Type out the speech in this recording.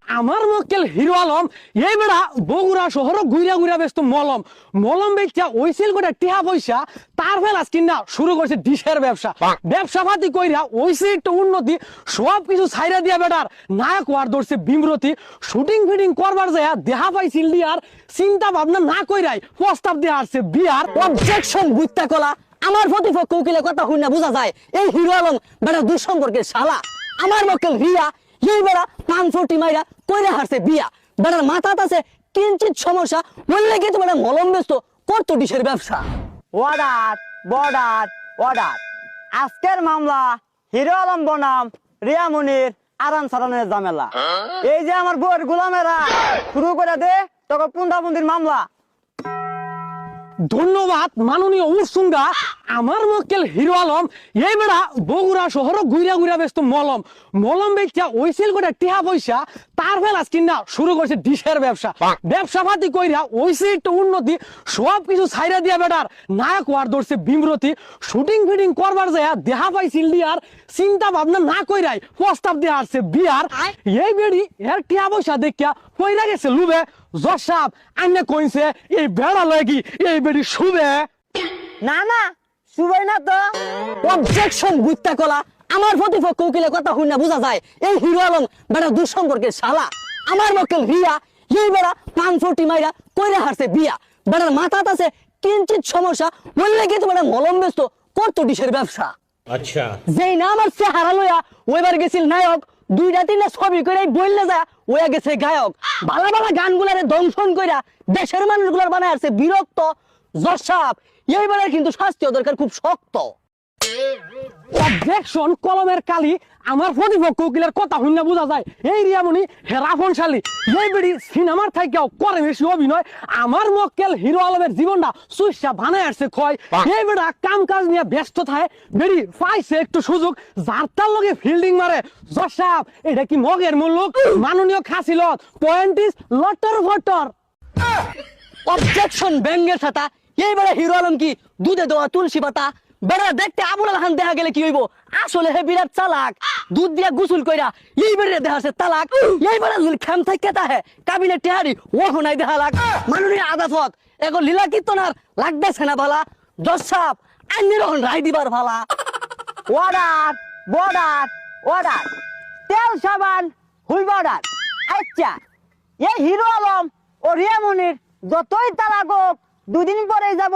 আমার মক্কেল হিরো আলম এই বেড়া বগুড়া শহর ঘুরা ঘুরা ব্যস্ত মলম মলম বেচা ওইসিল করে টিহা পয়সা তার ফেলাস কিনা শুরু করছে ডিশের ব্যবসা ব্যবসা পাতি কইরা ওইসি একটু উন্নতি সব কিছু ছাইরা দিয়া বেটার নায়ক ওয়ার ধরছে বিমরতি শুটিং ফিটিং করবার যায় দেহা পাইছিল দিয়ার চিন্তা ভাবনা না কইরাই প্রস্তাব দেয়া আসছে বিয়ার অবজেকশন বুঝতে কলা আমার প্রতিপক্ষ উকিলের কথা শুনে বোঝা যায় এই হিরো আলম বেটা দুঃসম্পর্কের শালা আমার মক্কেল রিয়া এই বেড়া 540 মাইরা কইরা হারছে বিয়া বেটার মাথাত আছে কিঞ্চিত সমস্যা বললে কি তোমার মলম ব্যস্ত করতো ডিশের ব্যবসা। অর্ডার বর্ডার অর্ডার আজকের মামলা হিরো আলম বনাম রিয়া মুনির আরাম সারানের ঝামেলা। এই যে আমার বউয়ের গোলামেরা শুরু করে দে তোকে পুন্দাপুন্দির মামলা। ধন্যবাদ মাননীয় উরসুঙ্গা আমার মক্কেল হিরো আলম এই বেড়া বগুড়া শহর ঘুরা ঘুরা ব্যস্ত মলম মলম বেচা ওইসিল করে টিহা পয়সা তার ফেলাস কিনা শুরু করছে ডিশের ব্যবসা ব্যবসা পাতি কইরা ওইসি একটু উন্নতি সব কিছু ছাইরা দিয়া বেটার নায়ক ওয়ার ধরছে বিমরতি শুটিং ফিটিং করবার যায় দেহা পাইছিল দিয়ার চিন্তা ভাবনা না কইরাই প্রস্তাব দেয়া আসছে বিয়ার এই বেড়ি এর টিহা পয়সা দেখিয়া কইরা গেছে লুবে জসাব আন্নে কইছে এই বেড়া লাগি এই বেড়ি শুবে না না শুভই না তো। অবজেকশন বুঝতে কলা আমার প্রতিপক্ষ উকিলের কথা শুনে বোঝা যায় এই হিরো আলম বেটা দুঃসম্পর্কের শালা আমার মক্কেল রিয়া এই বেড়া 540 মাইরা কইরা হারছে বিয়া বেটার মাথাত আছে কিঞ্চিত সমস্যা বললে কি তোমার মলম ব্যস্ত করতো ডিশের ব্যবসা। अच्छा যেই না আমার চেহারা লইয়া ওইবার গেছিল নায়ক দুইটা তিনটা ছবি করে বললে যা ওয়া গেছে গায়ক ভালো ভালো গানগুলারে দংশন কইরা দেশের মানুষগুলার বানায় আসছে বিরক্ত জসাব এইবারে কিন্তু শাস্তি দরকার খুব শক্ত। অবজেকশন কলমের কালি আমার প্রতিপক্ষ উকিলের কথা শুনে বোঝা যায় এই রিয়ামণি হেরাফনশালী এই বেড়ি সিনেমার থাইকাও করে বেশি অভিনয় আমার মক্কেল হিরো আলমের জীবনটা সুইসা বানায় আসছে ক্ষয় এই বেড়া কাম কাজ নিয়ে ব্যস্ত থাকে বেড়ি পাইছে একটু সুযোগ যার তার লগে ফিল্ডিং মারে জসাব এটা কি মগের মুল্লুক মাননীয় খাসিলত পয়েন্ট ইজ লটর ফটর। অবজেকশন ব্যঙ্গের ছাতা এইবারে হিরো আলম কি দুধে দেওয়া তুলসী পাতা বেড়া দেখতে আবুল আল খান দেখা গেলে কি হইব আসলে হে বিরাট চালাক দুধ দিয়া গোসল কইরা এইবারে দেখাছে তালাক এইবারে যদি খাম থাকে তাহে কাবিনে টেহারি ও হনাই দেখা লাগ মাননীয় আদালত এখন লীলা কীর্তনার লাগতেছে না ভালা জসাব আইনের এখন রায় দিবার ভালা। অর্ডার বর্ডার অর্ডার তেল সাবান হুইল অর্ডার। আচ্ছা এই হিরো আলম ও রিয়া মুনির যতই তালাক হোক দুদিন পরে যাব